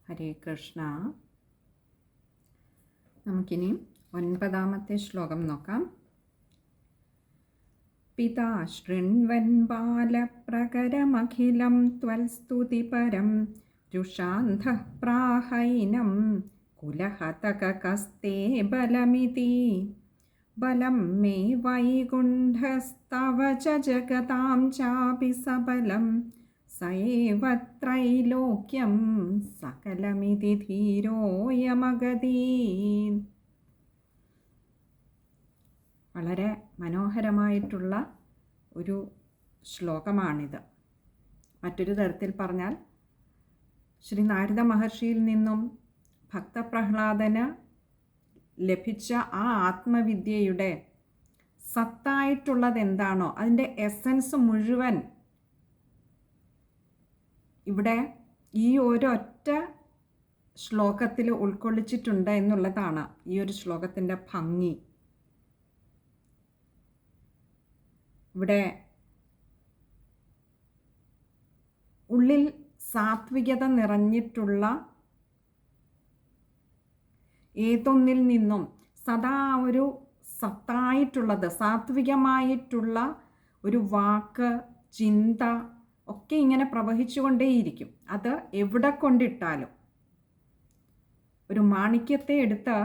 ഹരേ കൃഷ്ണ. നമുക്കിനി 9ാമത്തെ ശ്ലോകം നോക്കാം. പിതാ ശൃണ്വൻ ബാലപ്രകരമഖിലം ത്വൽസ്തുതിപരം രുഷാന്ധഃ പ്രാഹൈനം കുലഹതകസ്തേ ബലമിതി ബലം മേ വൈകുണ്ഠസ്തവ ച ജഗതാം ചാപി സബലം സയേവ ത്രൈലോക്യം സകലമിതി ധീരോയമഗതീ. വളരെ മനോഹരമായിട്ടുള്ള ഒരു ശ്ലോകമാണിത്. മറ്റൊരു തരത്തിൽ പറഞ്ഞാൽ ശ്രീ നാരദ മഹർഷിയിൽ നിന്നും ഭക്തപ്രഹ്ലാദന് ലഭിച്ച ആ ആത്മവിദ്യയുടെ സത്തായിട്ടുള്ളത് എന്താണോ അതിൻ്റെ എസൻസ് മുഴുവൻ ഇവിടെ ഈ ഒരൊറ്റ ശ്ലോകത്തിൽ ഉൾക്കൊള്ളിച്ചിട്ടുണ്ട് എന്നുള്ളതാണ് ഈ ഒരു ശ്ലോകത്തിൻ്റെ ഭംഗി. ഇവിടെ ഉള്ളിൽ സാത്വികത നിറഞ്ഞിട്ടുള്ള ഏതൊന്നിൽ നിന്നും സദാ ഒരു സത്തായിട്ടുള്ളത് സാത്വികമായിട്ടുള്ള ഒരു വാക്ക് ചിന്ത ഒക്കെ ഇങ്ങനെ പ്രവഹിച്ചുകൊണ്ടേയിരിക്കും. അത് എവിടെ കൊണ്ടിട്ടാലും, ഒരു മാണിക്യത്തെ എടുത്ത്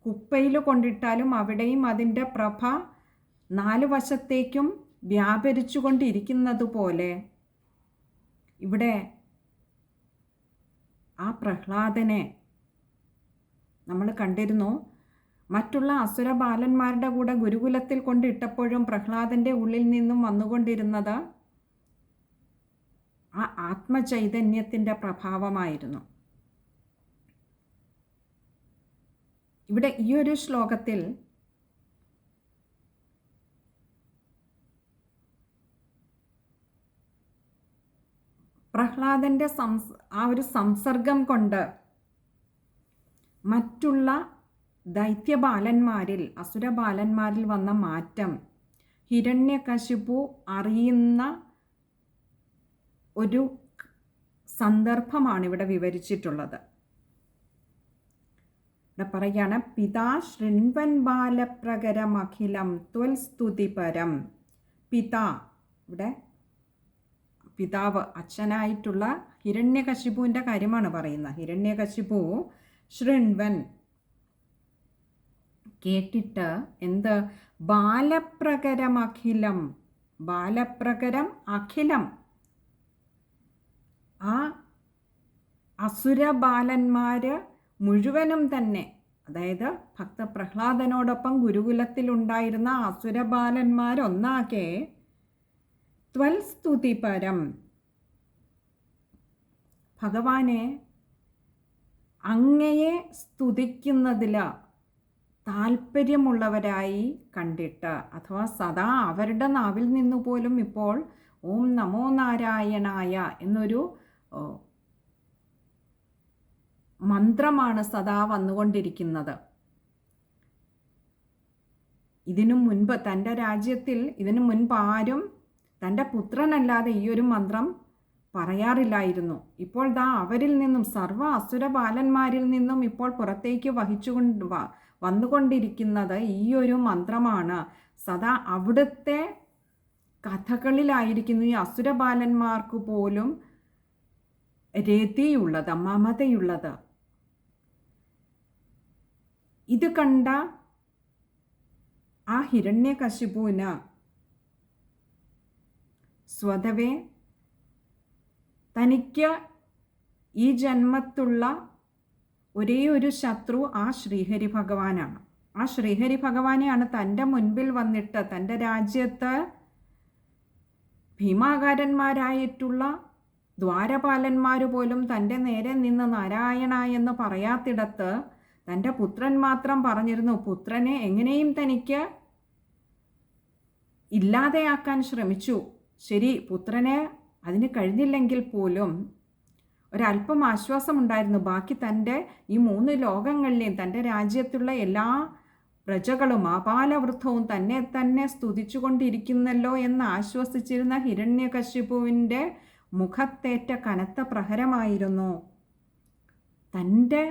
കുപ്പയിൽ കൊണ്ടിട്ടാലും അവിടെയും അതിൻ്റെ പ്രഭ 4 വശത്തേക്കും വ്യാപരിച്ചു കൊണ്ടിരിക്കുന്നത് പോലെ ഇവിടെ ആ പ്രഹ്ലാദനെ നമ്മൾ കണ്ടിരുന്നു. മറ്റുള്ള അസുര ബാലന്മാരുടെ കൂടെ ഗുരുകുലത്തിൽ കൊണ്ടിട്ടപ്പോഴും പ്രഹ്ലാദൻ്റെ ഉള്ളിൽ നിന്നും വന്നുകൊണ്ടിരുന്നത് ആ ആത്മചൈതന്യത്തിൻ്റെ പ്രഭാവമായിരുന്നു. ഇവിടെ ഈ ഒരു ശ്ലോകത്തിൽ പ്രഹ്ലാദൻ്റെ ആ ഒരു സംസർഗം കൊണ്ട് മറ്റുള്ള ദൈത്യബാലന്മാരിൽ അസുരബാലന്മാരിൽ വന്ന മാറ്റം ഹിരണ്യകശിപു അറിയുന്ന ഒരു സന്ദർഭമാണ് ഇവിടെ വിവരിച്ചിട്ടുള്ളത്. ഇവിടെ പറയുകയാണ്, പിതാ ശൃണ്വൻ ബാലപ്രകരമഖിലം ത്വൽ സ്തുതിപരം. പിതാ, ഇവിടെ പിതാവ് അച്ഛനായിട്ടുള്ള ഹിരണ്യകശിപുവിൻ്റെ കാര്യമാണ് പറയുന്നത്. ഹിരണ്യകശിപു ശൃണ്വൻ കേട്ടിട്ട് എന്ത്, ബാലപ്രകരമഖിലം, ബാലപ്രകരം അഖിലം, ആ അസുരബാലന്മാർ മുഴുവനും തന്നെ, അതായത് ഭക്തപ്രഹ്ലാദനോടൊപ്പം ഗുരുകുലത്തിലുണ്ടായിരുന്ന അസുരബാലന്മാരൊന്നാകെ ത്വൽ സ്തുതിപരം, ഭഗവാനെ അങ്ങയെ സ്തുതിക്കുന്നതിൽ താല്പര്യമുള്ളവരായി കണ്ടിട്ട്, അഥവാ സദാ അവരുടെ നാവിൽ നിന്നു പോലും ഇപ്പോൾ ഓം നമോ നാരായണായ എന്നൊരു മന്ത്രമാണ് സദാ വന്നുകൊണ്ടിരിക്കുന്നത്. ഇതിനു മുൻപ് തൻ്റെ രാജ്യത്തിൽ ഇതിനു മുൻപ് ആരും തൻ്റെ പുത്രനല്ലാതെ ഈ ഒരു മന്ത്രം പറയാറില്ലായിരുന്നു. ഇപ്പോൾ ദാ അവരിൽ നിന്നും സർവ്വ അസുരബാലന്മാരിൽ നിന്നും ഇപ്പോൾ പുറത്തേക്ക് വന്നുകൊണ്ടിരിക്കുന്നത് ഈ ഒരു മന്ത്രമാണ്. സദാ അവിടുത്തെ കഥകളിലായിരിക്കുന്നു ഈ അസുരബാലന്മാർക്ക് പോലും രതിയുള്ളത്, മമതയുള്ളത്. ഇത് കണ്ട ആ ഹിരണ്യകശിപുവിന് സ്വതവേ തനിക്ക് ഈ ജന്മത്തുള്ള ഒരേ ഒരു ശത്രു ആ ശ്രീഹരി ഭഗവാനാണ്. ആ ശ്രീഹരി ഭഗവാനെയാണ് തൻ്റെ മുൻപിൽ വന്നിട്ട് തൻ്റെ രാജ്യത്ത് ഭീമാകാരന്മാരായിട്ടുള്ള ദ്വാരപാലന്മാർ പോലും തൻ്റെ നേരെ നിന്ന് നാരായണ എന്ന് പറയാത്തിടത്ത് തൻ്റെ പുത്രൻ മാത്രം പറഞ്ഞിരുന്നു. പുത്രനെ എങ്ങനെയും തനിക്ക് ഇല്ലാതെയാക്കാൻ ശ്രമിച്ചു. ശരി, പുത്രനെ അതിന് കഴിഞ്ഞില്ലെങ്കിൽ പോലും ഒരല്പം ആശ്വാസമുണ്ടായിരുന്നു. ബാക്കി തൻ്റെ ഈ 3 ലോകങ്ങളിലെയും തൻ്റെ രാജ്യത്തുള്ള എല്ലാ പ്രജകളും ആപാലവൃദ്ധവും തന്നെ തന്നെ സ്തുതിച്ചുകൊണ്ടിരിക്കുന്നല്ലോ എന്ന് ആശ്വസിച്ചിരുന്ന ഹിരണ്യകശിപുവിൻ്റെ മുഖത്തേറ്റ കനത്ത പ്രഹരമായിരുന്നു തൻ്റെ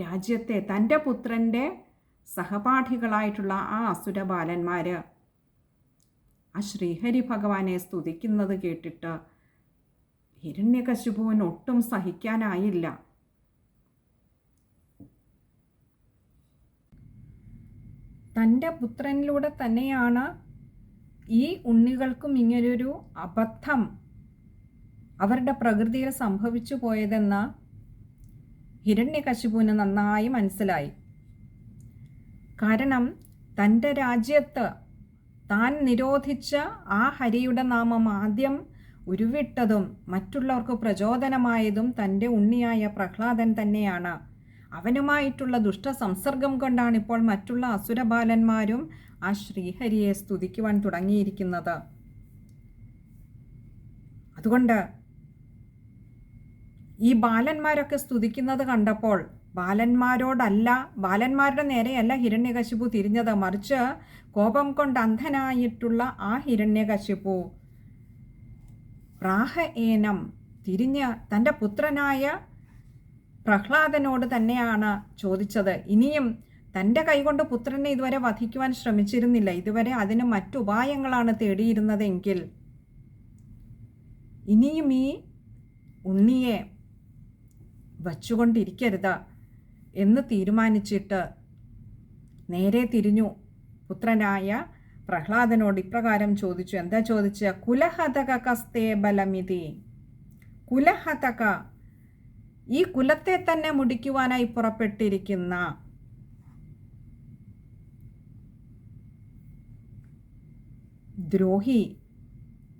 രാജ്യത്തെ തൻ്റെ പുത്രൻ്റെ സഹപാഠികളായിട്ടുള്ള ആ അസുരബാലന്മാർ ആ ശ്രീഹരി ഭഗവാനെ സ്തുതിക്കുന്നത് കേട്ടിട്ട് ഹിരണ്യകശിപുവിന് ഒട്ടും സഹിക്കാനായില്ല. തൻ്റെ പുത്രനിലൂടെ തന്നെയാണ് ഈ ഉണ്ണികൾക്കും ഇങ്ങനൊരു അബദ്ധം അവരുടെ പ്രകൃതിയിൽ സംഭവിച്ചു പോയതെന്ന് ഹിരണ്യകശിപുവിന് നന്നായി മനസ്സിലായി. കാരണം തൻ്റെ രാജ്യത്ത് താൻ നിരോധിച്ച ആ ഹരിയുടെ നാമം ആദ്യം ഉരുവിട്ടതും മറ്റുള്ളവർക്ക് പ്രചോദനമായതും തൻ്റെ ഉണ്ണിയായ പ്രഹ്ലാദൻ തന്നെയാണ്. അവനുമായിട്ടുള്ള ദുഷ്ടസംസർഗം കൊണ്ടാണ് ഇപ്പോൾ മറ്റുള്ള അസുരബാലന്മാരും ആ ശ്രീഹരിയെ സ്തുതിക്കുവാൻ തുടങ്ങിയിരിക്കുന്നത്. അതുകൊണ്ട് ഈ ബാലന്മാരൊക്കെ സ്തുതിക്കുന്നത് കണ്ടപ്പോൾ ബാലന്മാരുടെ നേരെയല്ല ഹിരണ്യകശിപു തിരിഞ്ഞത്. മറിച്ച് കോപം കൊണ്ട് അന്ധനായിട്ടുള്ള ആ ഹിരണ്യകശിപു പ്രാഹഏനം തിരിഞ്ഞ് തൻ്റെ പുത്രനായ പ്രഹ്ലാദനോട് തന്നെയാണ് ചോദിച്ചത്. ഇനിയും തൻ്റെ കൈകൊണ്ട് പുത്രനെ ഇതുവരെ വധിക്കുവാൻ ശ്രമിച്ചിരുന്നില്ല. ഇതുവരെ അതിന് മറ്റുപായങ്ങളാണ് തേടിയിരുന്നതെങ്കിൽ ഇനിയും ഈ ഉണ്ണിയെ വച്ചുകൊണ്ടിരിക്കരുത് എന്ന് തീരുമാനിച്ചിട്ട് നേരെ തിരിഞ്ഞു പുത്രനായ പ്രഹ്ലാദനോട് ഇപ്രകാരം ചോദിച്ചു. എന്താ ചോദിച്ച? കുലഹതക കസ്തേ ബലമിതി. കുലഹതക, ഈ കുലത്തെ തന്നെ മുടിക്കുവാനായി പുറപ്പെട്ടിരിക്കുന്ന ദ്രോഹി.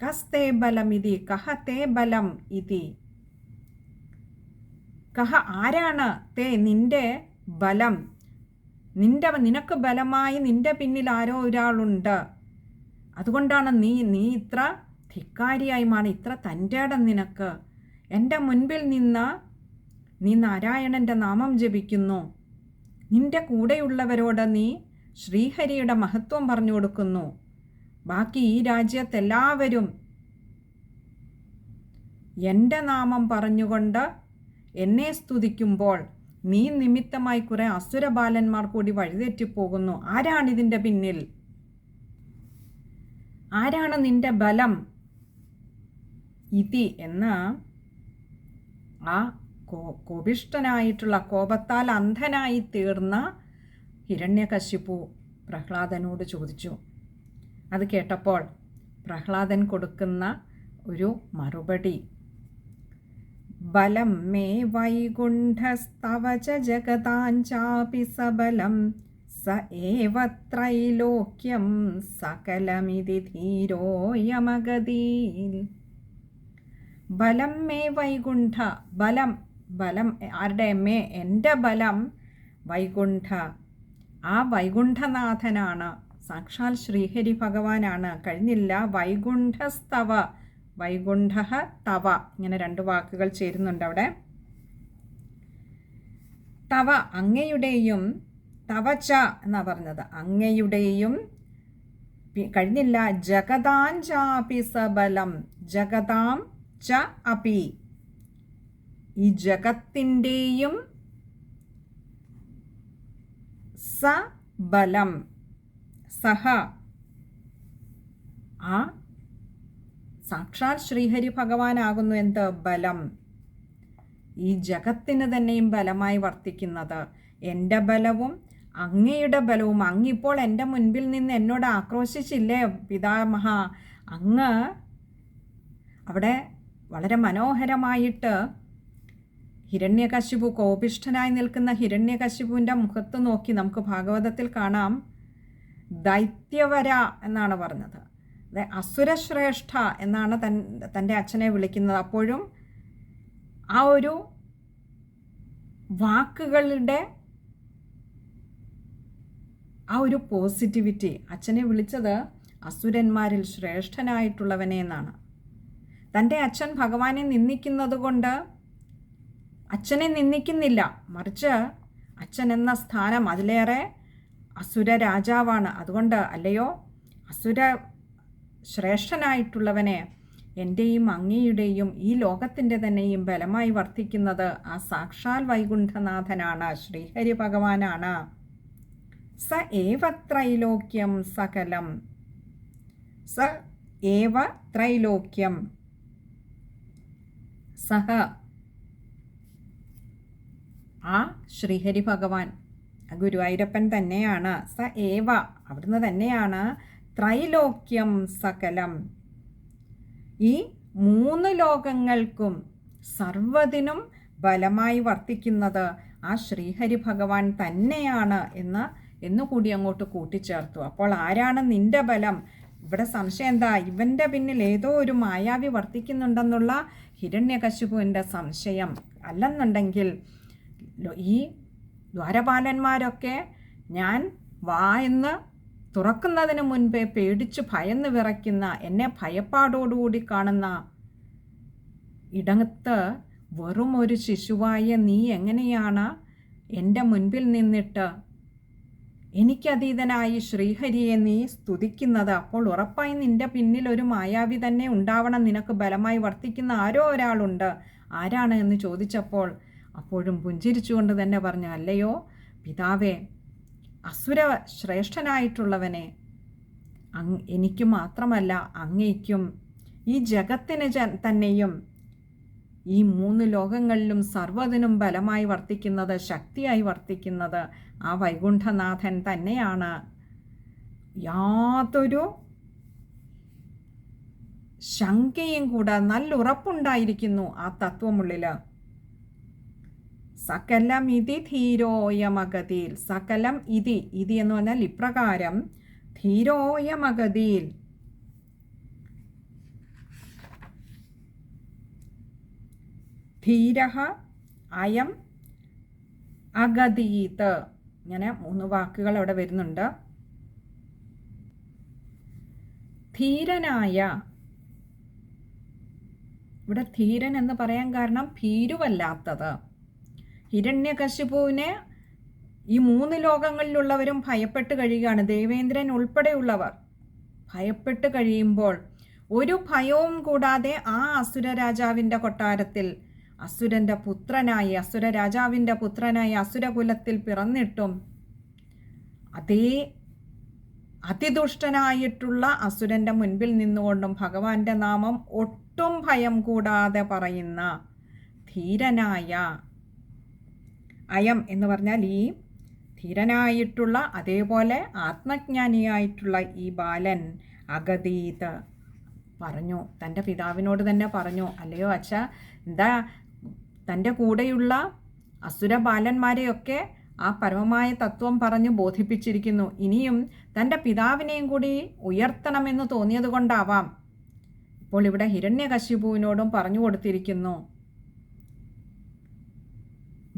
കസ്തേ ബലമിതി കഹതേ ബലം ഇതി. കഹ, ആരാണ് തേ നിന്റെ ബലം, നിനക്ക് ബലമായി നിന്റെ പിന്നിൽ ആരോ ഒരാളുണ്ട്. അതുകൊണ്ടാണ് നീ ഇത്ര ധിക്കാരിയായി മാറി, ഇത്ര തൻ്റെ ഇടം നിനക്ക്. എൻ്റെ മുൻപിൽ നിന്ന് നീ നാരായണൻ്റെ നാമം ജപിക്കുന്നു. നിന്റെ കൂടെയുള്ളവരോട് നീ ശ്രീഹരിയുടെ മഹത്വം പറഞ്ഞു കൊടുക്കുന്നു. ബാക്കി ഈ രാജ്യത്തെല്ലാവരും എൻ്റെ നാമം പറഞ്ഞുകൊണ്ട് എന്നെ സ്തുതിക്കുമ്പോൾ നീ നിമിത്തമായി കുറെ അസുരബാലന്മാർ കൂടി വഴിതെറ്റിപ്പോകുന്നു. ആരാണിതിൻ്റെ പിന്നിൽ? ആരാണ് നിന്റെ ബലം? ഇതി എന്ന് ആ കോപിഷ്ഠനായിട്ടുള്ള, കോപത്താൽ അന്ധനായി തീർന്ന ഹിരണ്യകശിപു പ്രഹ്ലാദനോട് ചോദിച്ചു. അത് കേട്ടപ്പോൾ പ്രഹ്ലാദൻ കൊടുക്കുന്ന ഒരു മറുപടി, ബലം മേ വൈകുണ്ഠസ്തവ ച ജഗതാഞ്ചാപി സബലം സ ഏവ ത്രൈലോക്യം സകലമിതി ധീരോയമഗതീൽ. ബലം മേ വൈകുണ്ഠ, ബലം ആരുടെ? മേ, എൻ്റെ ബലം വൈകുണ്ഠ, ആ വൈകുണ്ഠനാഥനാണ്, സാക്ഷാൽ ശ്രീഹരി ഭഗവാനാണ്. കഴിഞ്ഞില്ല, വൈകുണ്ഠസ്തവ, വൈകുണ്ഠ തവ, ഇങ്ങനെ 2 വാക്കുകൾ ചേരുന്നുണ്ട് അവിടെ. തവ അങ്ങയുടെയും, തവച്ച എന്നാ പറഞ്ഞത്, അങ്ങയുടെയും. കഴിഞ്ഞില്ല, ജഗതാം ചാപി സബലം, ജഗതാം ച അപി, ഈ ജഗത്തിൻ്റെയും സബലം, സഹ, ആ സാക്ഷാൽ ശ്രീഹരി ഭഗവാനാകുന്നു എന്ത്? ബലം. ഈ ജഗത്തിന് തന്നെയും ബലമായി വർത്തിക്കുന്നത്. എൻ്റെ ബലവും അങ്ങയുടെ ബലവും. അങ്ങിപ്പോൾ എൻ്റെ മുൻപിൽ നിന്ന് എന്നോട് ആക്രോശിച്ചില്ലേ പിതാമഹ? അങ്ങ് അവിടെ വളരെ മനോഹരമായിട്ട് ഹിരണ്യകശിപു, കോപിഷ്ഠനായി നിൽക്കുന്ന ഹിരണ്യകശിപുവിൻ്റെ മുഖത്ത് നോക്കി നമുക്ക് ഭാഗവതത്തിൽ കാണാം, ദൈത്യവര എന്നാണ് പറഞ്ഞത്. അസുരശ്രേഷ്ഠ എന്നാണ് തൻ്റെ അച്ഛനെ വിളിക്കുന്നത്. അപ്പോഴും ആ ഒരു വാക്കുകളുടെ ആ ഒരു പോസിറ്റിവിറ്റി, അച്ഛനെ വിളിച്ചത് അസുരന്മാരിൽ ശ്രേഷ്ഠനായിട്ടുള്ളവനെ എന്നാണ്. തൻ്റെ അച്ഛൻ ഭഗവാനെ നിന്ദിക്കുന്നത് കൊണ്ട് അച്ഛനെ നിന്ദിക്കുന്നില്ല, മറിച്ച് അച്ഛൻ എന്ന സ്ഥാനം അതിലേറെ അസുര രാജാവാണ്. അതുകൊണ്ട് അല്ലയോ അസുര ശ്രേഷ്ഠനായിട്ടുള്ളവനെ, എൻ്റെയും അങ്ങയുടെയും ഈ ലോകത്തിൻ്റെ തന്നെയും ബലമായി വർത്തിക്കുന്നത് ആ സാക്ഷാൽ വൈകുണ്ഠനാഥനാണ്, ശ്രീഹരി ഭഗവാനാണ്. സ ഏവ ത്രൈലോക്യം സകലം, സ ഏവ ത്രൈലോക്യം, സഹ ആ ശ്രീഹരി ഭഗവാൻ ഗുരുവായൂരപ്പൻ തന്നെയാണ്. സ ഏവ അവിടുന്ന് തന്നെയാണ് ത്രൈലോക്യം സകലം, ഈ 3 ലോകങ്ങൾക്കും സർവ്വതിനും ബലമായി വർത്തിക്കുന്നത് ആ ശ്രീഹരി ഭഗവാൻ തന്നെയാണ് എന്നുകൂടി അങ്ങോട്ട് കൂട്ടിച്ചേർത്തു. അപ്പോൾ ആരാണ് നിന്റെ ബലം? ഇവിടെ സംശയം എന്താ? ഇവൻ്റെ പിന്നിൽ ഏതോ ഒരു മായാവി വർത്തിക്കുന്നുണ്ടെന്നുള്ള ഹിരണ്യകശിപുവിൻ്റെ സംശയം. അല്ലെന്നുണ്ടെങ്കിൽ ഈ ദ്വാരപാലന്മാരൊക്കെ ഞാൻ വായെന്ന് തുറക്കുന്നതിന് മുൻപേ പേടിച്ച് ഭയന്ന് വിറയ്ക്കുന്ന, എന്നെ ഭയപ്പാടോടുകൂടി കാണുന്ന ഇടത്ത് വെറും ഒരു ശിശുവായ നീ എങ്ങനെയാണ് എൻ്റെ മുൻപിൽ നിന്നിട്ട് എനിക്കതീതനായി ശ്രീഹരിയെ നീ സ്തുതിക്കുന്നത്? അപ്പോൾ ഉറപ്പായി നിൻ്റെ പിന്നിൽ ഒരു മായാവി തന്നെ ഉണ്ടാവണം, നിനക്ക് ബലമായി വർത്തിക്കുന്ന ആരോ ഒരാളുണ്ട്. ആരാണ് എന്ന് ചോദിച്ചപ്പോൾ അപ്പോഴും പുഞ്ചിരിച്ചുകൊണ്ട് തന്നെ പറഞ്ഞു, അല്ലയോ പിതാവേ, അസുര ശ്രേഷ്ഠനായിട്ടുള്ളവനെ, എനിക്ക് മാത്രമല്ല അങ്ങയ്ക്കും ഈ ജഗത്തിന് തന്നെയും ഈ 3 ലോകങ്ങളിലും സർവ്വതിനും ബലമായി വർത്തിക്കുന്നത്, ശക്തിയായി വർത്തിക്കുന്നത് ആ വൈകുണ്ഠനാഥൻ തന്നെയാണ്. യാതൊരു ശങ്കയും കൂടാതെ നല്ല ഉറപ്പുണ്ടായിരിക്കുന്നു ആ തത്വമുള്ളിൽ. സകലം ഇതി ധീരോയമഗതിയിൽ, സകലം ഇതി എന്ന് പറഞ്ഞാൽ ഇപ്രകാരം, ധീരോയമഗതിയിൽ, ധീരഃ അയം അഗതീത്, ഇങ്ങനെ 3 വാക്കുകൾ അവിടെ വരുന്നുണ്ട്. ധീരനായ, ഇവിടെ ധീരൻ എന്ന് പറയാൻ കാരണം ഭീരുവല്ലാത്തത്. ഹിരണ്യകശിപുവിനെ ഈ 3 ലോകങ്ങളിലുള്ളവരും ഭയപ്പെട്ട് കഴിയുകയാണ്, ദേവേന്ദ്രൻ ഉൾപ്പെടെയുള്ളവർ ഭയപ്പെട്ട് കഴിയുമ്പോൾ ഒരു ഭയവും കൂടാതെ ആ അസുര രാജാവിൻ്റെ കൊട്ടാരത്തിൽ അസുരൻ്റെ പുത്രനായി, അസുര രാജാവിൻ്റെ പുത്രനായി അസുരകുലത്തിൽ പിറന്നിട്ടും അതേ അതിദുഷ്ടനായിട്ടുള്ള അസുരൻ്റെ മുൻപിൽ നിന്നുകൊണ്ടും ഭഗവാന്റെ നാമം ഒട്ടും ഭയം കൂടാതെ പറയുന്ന ധീരനായ, അയം എന്ന് പറഞ്ഞാൽ ഈ ധീരനായിട്ടുള്ള അതേപോലെ ആത്മജ്ഞാനിയായിട്ടുള്ള ഈ ബാലൻ അഗതീത് പറഞ്ഞു, തൻ്റെ പിതാവിനോട് തന്നെ പറഞ്ഞു, അല്ലയോ അച്ഛ, എന്താ തൻ്റെ കൂടെയുള്ള അസുര ബാലന്മാരെയൊക്കെ ആ പരമമായ തത്വം പറഞ്ഞ് ബോധിപ്പിച്ചിരിക്കുന്നു. ഇനിയും തൻ്റെ പിതാവിനെയും കൂടി ഉയർത്തണമെന്ന് തോന്നിയത് കൊണ്ടാവാം ഇപ്പോൾ ഇവിടെ ഹിരണ്യകശിപുവിനോടും പറഞ്ഞു കൊടുത്തിരിക്കുന്നു.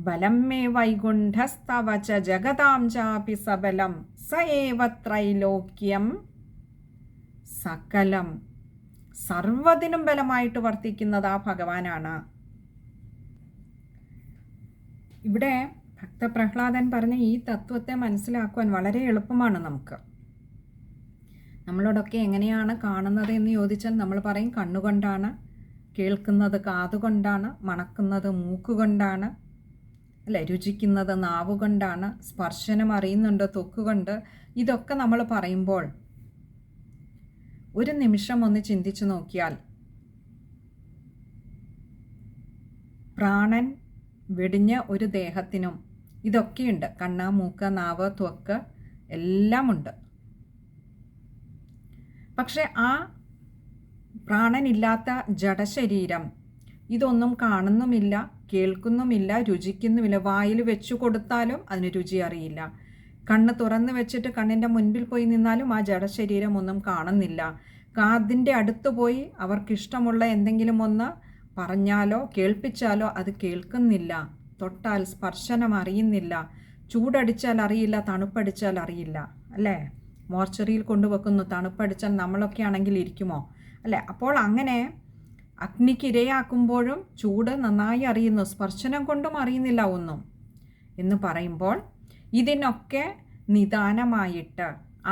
ബലം മേ വൈകുണ്ഠസ്തവച ജഗതാം ചാപി സബലം സ ഏവ ത്രൈലോക്യം സകലം, സർവ്വതിനും ബലമായിട്ട് വർത്തിക്കുന്നത് ആ ഭഗവാനാണ്. ഇവിടെ ഭക്തപ്രഹ്ലാദൻ പറഞ്ഞ ഈ തത്വത്തെ മനസ്സിലാക്കുവാൻ വളരെ എളുപ്പമാണ് നമുക്ക്. നമ്മളോടൊക്കെ എങ്ങനെയാണ് കാണുന്നത് എന്ന് ചോദിച്ചാൽ നമ്മൾ പറയും കണ്ണുകൊണ്ടാണ്, കേൾക്കുന്നത് കാതുകൊണ്ടാണ്, മണക്കുന്നത് മൂക്കുകൊണ്ടാണ്, അല്ലെ, രുചിക്കുന്നത് നാവുകൊണ്ടാണ്, സ്പർശനം അറിയുന്നുണ്ട് ത്വക്കുകൊണ്ട്. ഇതൊക്കെ നമ്മൾ പറയുമ്പോൾ ഒരു നിമിഷം ഒന്ന് ചിന്തിച്ചു നോക്കിയാൽ പ്രാണൻ വെടിഞ്ഞ ഒരു ദേഹത്തിനും ഇതൊക്കെയുണ്ട്. കണ്ണ്, മൂക്ക്, നാവ്, ത്വക്ക് എല്ലാമുണ്ട്. പക്ഷെ ആ പ്രാണനില്ലാത്ത ജഡശരീരം ഇതൊന്നും കാണുന്നുമില്ല, കേൾക്കുന്നുമില്ല, രുചിക്കുന്നുമില്ല. വായിൽ വെച്ചു കൊടുത്താലും അതിന് രുചി അറിയില്ല. കണ്ണ് തുറന്ന് വെച്ചിട്ട് കണ്ണിൻ്റെ മുൻപിൽ പോയി നിന്നാലും ആ ജഡശരീരം ഒന്നും കാണുന്നില്ല. കാതിൻ്റെ അടുത്ത് പോയി അവർക്കിഷ്ടമുള്ള എന്തെങ്കിലും ഒന്ന് പറഞ്ഞാലോ കേൾപ്പിച്ചാലോ അത് കേൾക്കുന്നില്ല. തൊട്ടാൽ സ്പർശനം അറിയുന്നില്ല. ചൂടടിച്ചാൽ അറിയില്ല, തണുപ്പടിച്ചാൽ അറിയില്ല, അല്ലേ? മോർച്ചറിയിൽ കൊണ്ടുവെക്കുന്നു, തണുപ്പടിച്ചാൽ നമ്മളൊക്കെ ആണെങ്കിൽ ഇരിക്കുമോ, അല്ലേ? അപ്പോൾ അങ്ങനെ അഗ്നിക്ക് ഇരയാക്കുമ്പോഴും ചൂട് നന്നായി അറിയുന്നു, സ്പർശനം കൊണ്ടും അറിയുന്നില്ല ഒന്നും എന്ന് പറയുമ്പോൾ ഇതിനൊക്കെ നിദാനമായിട്ട്,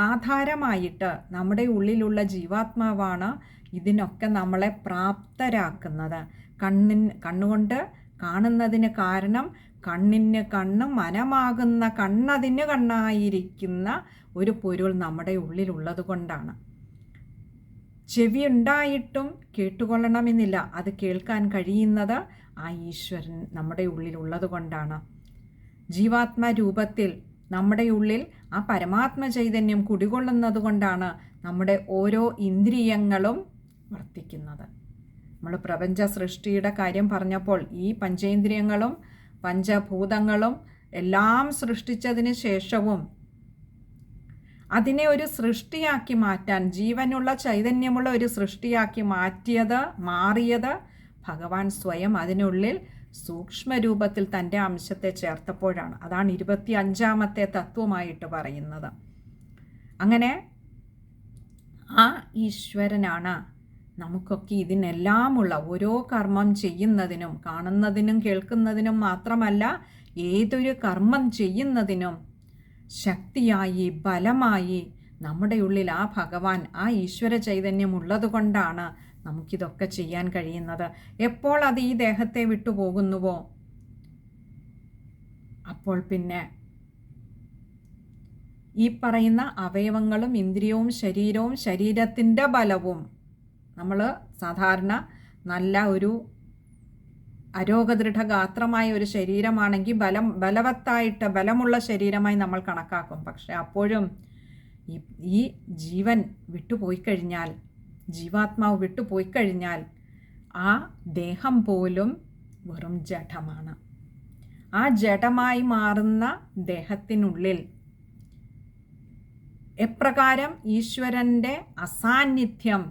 ആധാരമായിട്ട് നമ്മുടെ ഉള്ളിലുള്ള ജീവാത്മാവാണ് ഇതിനൊക്കെ നമ്മളെ പ്രാപ്തരാക്കുന്നത്. കണ്ണുകൊണ്ട് കാണുന്നതിന് കാരണം കണ്ണിന് കണ്ണ്, മനമാകുന്ന കണ്ണതിന് കണ്ണായിരിക്കുന്ന ഒരു പൊരുൾ നമ്മുടെ ഉള്ളിലുള്ളത് കൊണ്ടാണ്. ചെവി ഉണ്ടായിട്ടും കേട്ടുകൊള്ളണമെന്നില്ല. അത് കേൾക്കാൻ കഴിയുന്നത് ആ ഈശ്വരൻ നമ്മുടെ ഉള്ളിലുള്ളത് കൊണ്ടാണ്. ജീവാത്മ രൂപത്തിൽ നമ്മുടെ ഉള്ളിൽ ആ പരമാത്മ ചൈതന്യം കുടികൊള്ളുന്നത് കൊണ്ടാണ് നമ്മുടെ ഓരോ ഇന്ദ്രിയങ്ങളും വർത്തിക്കുന്നത്. നമ്മൾ പ്രപഞ്ച സൃഷ്ടിയുടെ കാര്യം പറഞ്ഞപ്പോൾ ഈ പഞ്ചേന്ദ്രിയങ്ങളും പഞ്ചഭൂതങ്ങളും എല്ലാം സൃഷ്ടിച്ചതിന് ശേഷവും അതിനെ ഒരു സൃഷ്ടിയാക്കി മാറ്റാൻ, ജീവനുള്ള ചൈതന്യമുള്ള ഒരു സൃഷ്ടിയാക്കി മാറിയത് ഭഗവാൻ സ്വയം അതിനുള്ളിൽ സൂക്ഷ്മരൂപത്തിൽ തൻ്റെ അംശത്തെ ചേർത്തപ്പോഴാണ്. അതാണ് 25ാമത്തെ തത്വമായിട്ട് പറയുന്നത്. അങ്ങനെ ആ ഈശ്വരനാണ് നമുക്കൊക്കെ ഇതിനെല്ലാമുള്ള ഓരോ കർമ്മം ചെയ്യുന്നതിനും, കാണുന്നതിനും കേൾക്കുന്നതിനും മാത്രമല്ല, ഏതൊരു കർമ്മം ചെയ്യുന്നതിനും ശക്തിയായി, ബലമായി നമ്മുടെ ഉള്ളിൽ ആ ഭഗവാൻ, ആ ഈശ്വര ചൈതന്യം ഉള്ളത് കൊണ്ടാണ് നമുക്കിതൊക്കെ ചെയ്യാൻ കഴിയുന്നത്. എപ്പോൾ അത് ഈ ദേഹത്തെ വിട്ടുപോകുന്നുവോ അപ്പോൾ പിന്നെ ഈ പറയുന്ന അവയവങ്ങളും ഇന്ദ്രിയവും ശരീരവും ശരീരത്തിൻ്റെ ബലവും, നമ്മൾ സാധാരണ നല്ല ഒരു അരോഗദൃഢഗാത്രമായ ഒരു ശരീരമാണെങ്കിൽ ബലവത്തായിട്ട് ബലമുള്ള ശരീരമായി നമ്മൾ കണക്കാക്കും. പക്ഷെ അപ്പോഴും ഈ ജീവൻ വിട്ടുപോയി കഴിഞ്ഞാൽ, ജീവാത്മാവ് വിട്ടുപോയി കഴിഞ്ഞാൽ ആ ദേഹം പോലും വെറും ജഡമാണ്. ആ ജഡമായി മാറുന്ന ദേഹത്തിനുള്ളിൽ എപ്രകാരം ഈശ്വരൻ്റെ അസാന്നിധ്യം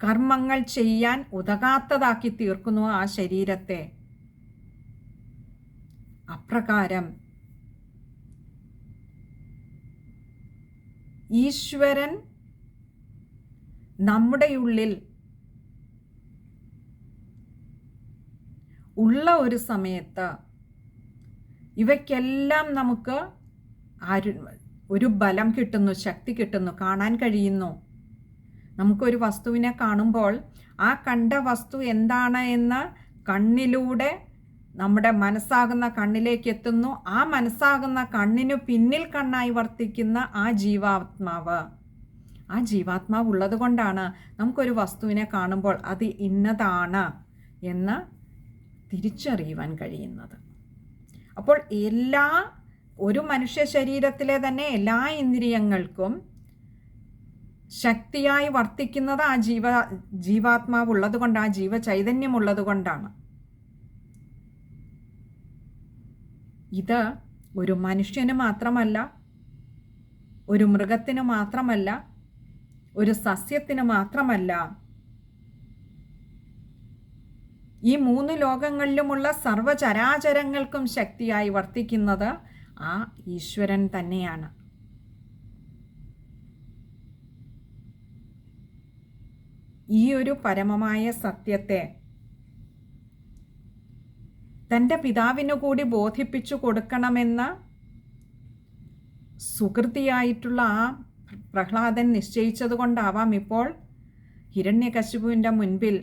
കർമ്മങ്ങൾ ചെയ്യാൻ ഉതകാത്തതാക്കി തീർക്കുന്നു ആ ശരീരത്തെ, അപ്രകാരം ഈശ്വരൻ നമ്മുടെ ഉള്ളിൽ ഉള്ള ഒരു സമയത്ത് ഇവയ്ക്കെല്ലാം നമുക്ക് ഒരു ബലം കിട്ടുന്നു, ശക്തി കിട്ടുന്നു, കാണാൻ കഴിയുന്നു. നമുക്കൊരു വസ്തുവിനെ കാണുമ്പോൾ ആ കണ്ട വസ്തു എന്താണ് എന്ന് കണ്ണിലൂടെ നമ്മുടെ മനസ്സാകുന്ന കണ്ണിലേക്ക് എത്തുന്നു. ആ മനസ്സാകുന്ന കണ്ണിനു പിന്നിൽ കണ്ണായി വർത്തിക്കുന്ന ആ ജീവാത്മാവ് ഉള്ളത് കൊണ്ടാണ് നമുക്കൊരു വസ്തുവിനെ കാണുമ്പോൾ അത് ഇന്നതാണ് എന്ന് തിരിച്ചറിയുവാൻ കഴിയുന്നത്. അപ്പോൾ ഒരു മനുഷ്യ ശരീരത്തിലെ തന്നെ എല്ലാ ഇന്ദ്രിയങ്ങൾക്കും ശക്തിയായി വർത്തിക്കുന്നത് ആ ജീവാത്മാവ് ഉള്ളത് കൊണ്ട്, ആ ജീവചൈതന്യമുള്ളത് കൊണ്ടാണ്. ഇത് ഒരു മനുഷ്യന് മാത്രമല്ല, ഒരു മൃഗത്തിന് മാത്രമല്ല, ഒരു സസ്യത്തിന് മാത്രമല്ല, ഈ 3 ലോകങ്ങളിലുമുള്ള സർവചരാചരങ്ങൾക്കും ശക്തിയായി വർത്തിക്കുന്നത് ആ ഈശ്വരൻ തന്നെയാണ്. ഈ ഒരു പരമമായ സത്യത്തെ തൻ്റെ പിതാവിനു കൂടി ബോധിപ്പിച്ചു കൊടുക്കണമെന്ന് സുഹൃത്തിയായിട്ടുള്ള ആ പ്രഹ്ലാദൻ നിശ്ചയിച്ചത് കൊണ്ടാവാം ഇപ്പോൾ ഹിരണ്യകശിപുവിൻ്റെ മുൻപിൽ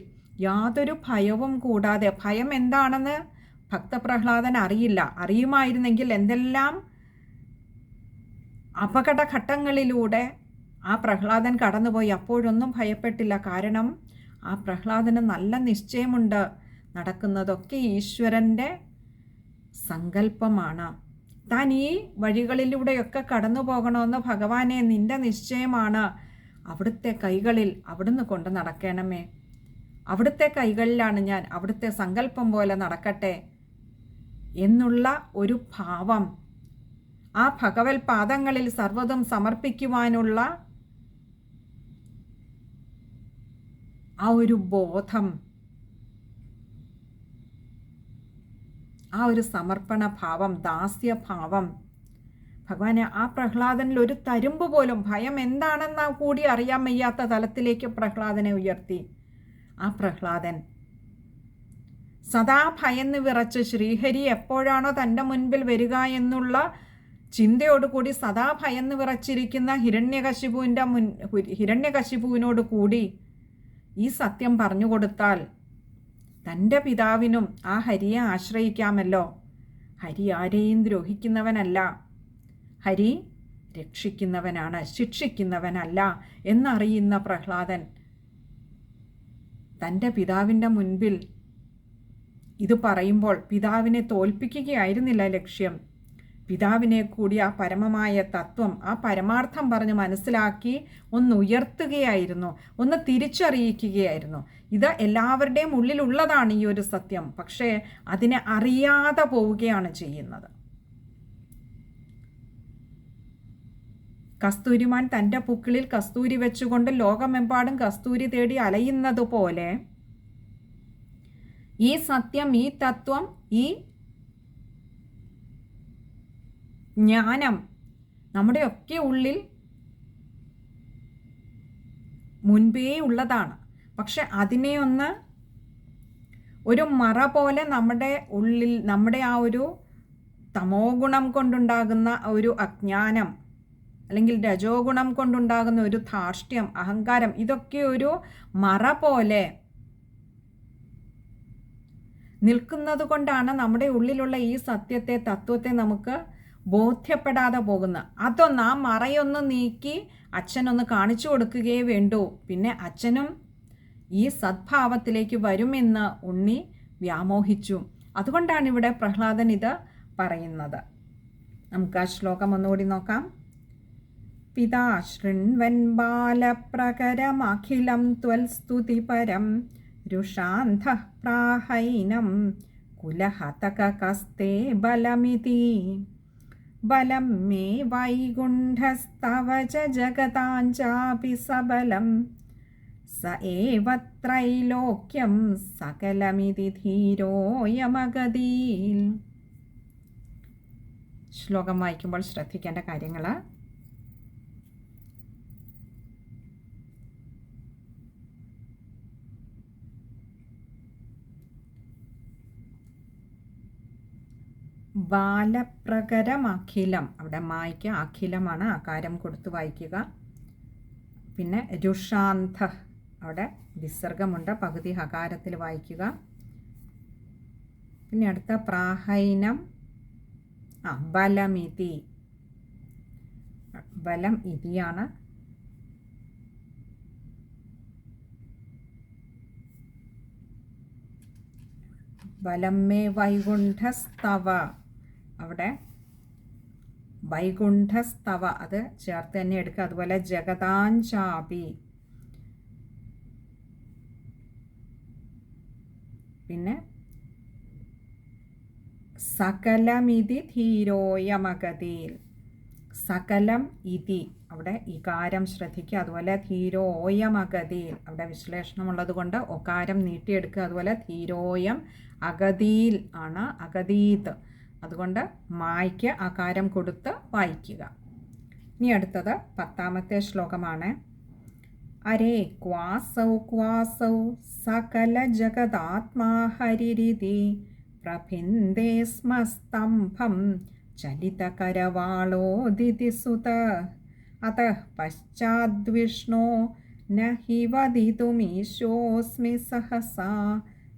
യാതൊരു ഭയവും കൂടാതെ, ഭയം എന്താണെന്ന് ഭക്തപ്രഹ്ലാദൻ അറിയുമായിരുന്നെങ്കിൽ എന്തെല്ലാം അപകടഘട്ടങ്ങളിലൂടെ ആ പ്രഹ്ലാദൻ കടന്നുപോയി. അപ്പോഴൊന്നും ഭയപ്പെട്ടില്ല. കാരണം ആ പ്രഹ്ലാദന് നല്ല നിശ്ചയമുണ്ട്, നടക്കുന്നതൊക്കെ ഈശ്വരൻ്റെ സങ്കല്പമാണ്. താൻ ഈ വഴികളിലൂടെയൊക്കെ കടന്നു പോകണമെന്ന് ഭഗവാനെ നിൻ്റെ നിശ്ചയമാണ്. അവിടുത്തെ കൈകളിൽ അവിടുന്ന് കൊണ്ട് നടക്കണമേ. അവിടുത്തെ കൈകളിലാണ് ഞാൻ, അവിടുത്തെ സങ്കല്പം പോലെ നടക്കട്ടെ എന്നുള്ള ഒരു ഭാവം, ആ ഭഗവത് പാദങ്ങളിൽ സർവ്വതും സമർപ്പിക്കുവാനുള്ള ആ ഒരു ബോധം, ആ ഒരു സമർപ്പണ ഭാവം, ദാസ്യഭാവം, ഭഗവാന് ആ പ്രഹ്ലാദനിൽ ഒരു തരുമ്പ് പോലും ഭയം എന്താണെന്ന് കൂടി അറിയാൻ വയ്യാത്ത തലത്തിലേക്ക് പ്രഹ്ലാദനെ ഉയർത്തി. ആ പ്രഹ്ലാദൻ സദാ ഭയന്ന് വിറച്ച് ശ്രീഹരി എപ്പോഴാണോ തൻ്റെ മുൻപിൽ വരിക എന്നുള്ള ചിന്തയോടുകൂടി സദാ ഭയന്ന് വിറച്ചിരിക്കുന്ന ഹിരണ്യകശിപുവിനോട് കൂടി ഈ സത്യം പറഞ്ഞു കൊടുത്താൽ തൻ്റെ പിതാവിനും ആ ഹരിയെ ആശ്രയിക്കാമല്ലോ. ഹരി ആരെയും ദ്രോഹിക്കുന്നവനല്ല, ഹരി രക്ഷിക്കുന്നവനാണ്, ശിക്ഷിക്കുന്നവനല്ല എന്നറിയുന്ന പ്രഹ്ലാദൻ തൻ്റെ പിതാവിൻ്റെ മുൻപിൽ ഇത് പറയുമ്പോൾ പിതാവിനെ തോൽപ്പിക്കുകയായിരുന്നില്ല ലക്ഷ്യം. പിതാവിനെ കൂടി ആ പരമമായ തത്വം, ആ പരമാർത്ഥം പറഞ്ഞ് മനസ്സിലാക്കി ഒന്ന് ഉയർത്തുകയായിരുന്നു, ഒന്ന് തിരിച്ചറിയിക്കുകയായിരുന്നു. ഇത് എല്ലാവരുടെയും ഉള്ളിലുള്ളതാണ് ഈ ഒരു സത്യം, പക്ഷേ അതിനെ അറിയാതെ പോവുകയാണ് ചെയ്യുന്നത്. കസ്തൂരിമാൻ തൻ്റെ പുക്കിളിൽ കസ്തൂരി വെച്ചുകൊണ്ട് ലോകമെമ്പാടും കസ്തൂരി തേടി അലയുന്നത് പോലെ ഈ സത്യം, ഈ തത്വം, ഈ ജ്ഞാനം നമ്മുടെയൊക്കെ ഉള്ളിൽ മുൻപേ ഉള്ളതാണ്. പക്ഷെ അതിനെ ഒന്ന് ഒരു മറ പോലെ നമ്മുടെ ഉള്ളിൽ, നമ്മുടെ ആ ഒരു തമോ ഗുണം കൊണ്ടുണ്ടാകുന്ന ഒരു അജ്ഞാനം, അല്ലെങ്കിൽ രജോ ഗുണം കൊണ്ടുണ്ടാകുന്ന ഒരു ധാർഷ്ട്യം, അഹങ്കാരം, ഇതൊക്കെ ഒരു മറ പോലെ നിൽക്കുന്നത് കൊണ്ടാണ് നമ്മുടെ ഉള്ളിലുള്ള ഈ സത്യത്തെ, തത്വത്തെ നമുക്ക് ബോധ്യപ്പെടാതെ പോകുന്നത്. ആ മറയൊന്ന് നീക്കി അച്ഛനൊന്ന് കാണിച്ചു കൊടുക്കുകയേ വേണ്ടൂ. പിന്നെ അച്ഛനും ഈ സദ്ഭാവത്തിലേക്ക് വരുമെന്ന് ഉണ്ണി വ്യാമോഹിച്ചു. അതുകൊണ്ടാണ് ഇവിടെ പ്രഹ്ലാദൻ ഇത് പറയുന്നത്. നമുക്ക് ആ ശ്ലോകം ഒന്നുകൂടി നോക്കാം. പിതാ ശൃണ്വൻ ബാലപ്രകരമഖിലം ത്വൽസ്തുതിപരം രുഷാന്ധഃ പ്രാഹൈനം കുലഹതകസ്തേ ബലമിതി ബലം മേ വൈകുണ്ഠസ്തവ ച ജഗതാഞ്ചാപി സബലം സ ഏവ ത്രൈലോക്യം സകലമിതി ധീരോയമഗതീൽ. ശ്ലോകം വായിക്കുമ്പോൾ ശ്രദ്ധിക്കേണ്ട കാര്യങ്ങൾ: ബാലപ്രകരമഖിലം, അവിടെ മായ്ക്ക് അഖിലമാണ്, ആകാരം കൊടുത്ത് വായിക്കുക. പിന്നെ രുഷാന്ധ, അവിടെ വിസർഗമുണ്ട്, പകുതി ഹകാരത്തിൽ വായിക്കുക. പിന്നെ അടുത്ത പ്രാഹൈനം, ബലമിതി, ബലം ഇതിയാണ്. ബലം മേ വൈകുണ്ഠസ്തവ, അവിടെ വൈകുണ്ഠസ്തവ അത് ചേർത്ത് തന്നെ എടുക്കുക. അതുപോലെ ജഗതാഞ്ചാപി, പിന്നെ സകലമിതി ധീരോയമഗതിയിൽ, സകലം ഇതി, അവിടെ ഇകാരം ശ്രദ്ധിക്കുക. അതുപോലെ ധീരോയമഗതിയിൽ, അവിടെ വിശ്ലേഷണമുള്ളത് കൊണ്ട് ഒകാരം നീട്ടിയെടുക്കുക. അതുപോലെ ധീരോയം അഗതിയിൽ ആണ്, അഗതീത്, അതുകൊണ്ട് മായ്ക്ക് ആകാരം കൊടുത്ത് വായിക്കുക. ഇനി അടുത്തത് 10ാമത്തെ ശ്ലോകമാണ്. അരേ ക്വാസൗ ക്വാസൗ സകല ജഗദാത്മാ ഹരിരിതി പ്രഭിന്ദേ സ്മസ്തംഭം ചലിതകരവാളോദിതി സുത അതഃ പശ്ചാദ്വിഷ്ണോ ന ഹി വദിതുമീശോസ്മി സഹസാ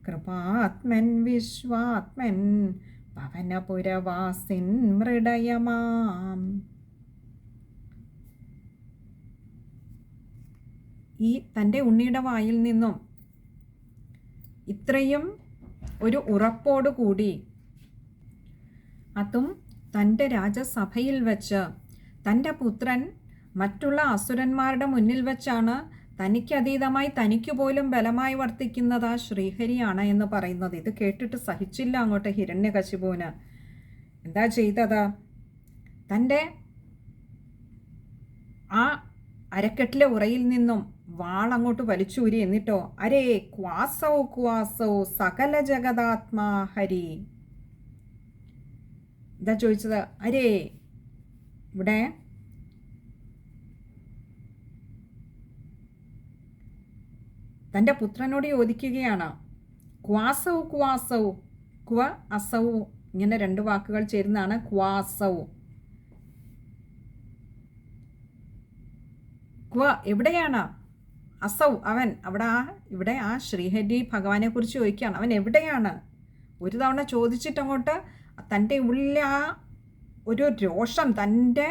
കൃപാത്മൻ വിശ്വാത്മൻ പവനപുരവാസിൻ മൃഡയമാം. ഈ തൻ്റെ ഉണ്ണിയുടെ വായിൽ നിന്നും ഇത്രയും ഒരു ഉറപ്പോടുകൂടി, അതും തൻ്റെ രാജസഭയിൽ വെച്ച് തൻ്റെ പുത്രൻ മറ്റുള്ള അസുരന്മാരുടെ മുന്നിൽ വെച്ചാണ് തനിക്കതീതമായി തനിക്ക് പോലും ബലമായി വർത്തിക്കുന്നത് ആ ശ്രീഹരിയാണ് എന്ന് പറയുന്നത്. ഇത് കേട്ടിട്ട് സഹിച്ചില്ല അങ്ങോട്ട് ഹിരണ്യകശിപുവിന്. എന്താ ചെയ്തത്? തൻ്റെ ആ അരക്കെട്ടിലെ ഉറയിൽ നിന്നും വാളങ്ങോട്ട് വലിച്ചൂരി. എന്നിട്ടോ അരേ ക്വാസൗ ക്വാസൗ സകല ജഗദാത്മാ ഹരി. എന്താ ചോദിച്ചത്? അരേ, ഇവിടെ തൻ്റെ പുത്രനോട് ചോദിക്കുകയാണ്. ക്വാസൗ ക്വാസൗ, ക്വ അസൗ, ഇങ്ങനെ രണ്ട് വാക്കുകൾ ചേരുന്നതാണ് ക്വാസൗ. ക്വ എവിടെയാണ്, അസൗ അവൻ. ഇവിടെ ആ ശ്രീഹരി ഭഗവാനെ കുറിച്ച് ചോദിക്കുകയാണ്. അവൻ എവിടെയാണ്? ഒരു തവണ ചോദിച്ചിട്ടങ്ങോട്ട് തൻ്റെ ഉള്ളിൽ ആ ഒരു രോഷം, തൻ്റെ